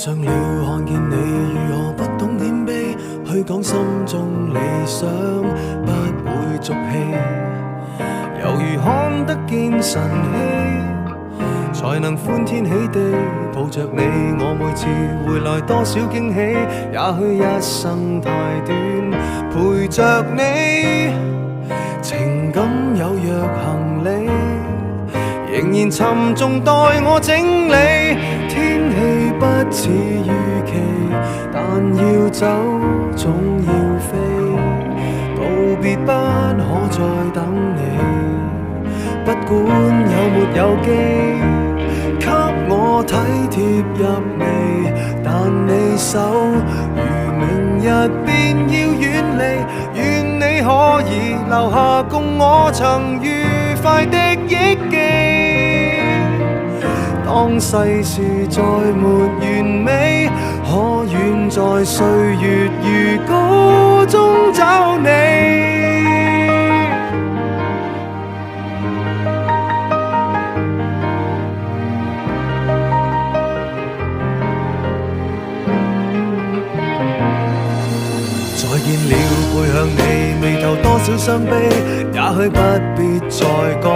上了看見你如何不懂謙卑，去講心中理想，不會俗氣，猶如看得見晨曦，才能歡天喜地抱着你。我每次回來多少驚喜，也許一生太短，陪着你，情感有若行李，仍然沉重待我整理。天氣不似預期，但要走總要飛，道別不可再等你，不管有沒有機，給我體貼入微，但你手如明日便要遠離，願你可以留下共我曾愉快的憶記。當世事再沒完美，可願在歲月如歌中找你。再見了，背向你，眉頭多少傷悲，也許不必再講。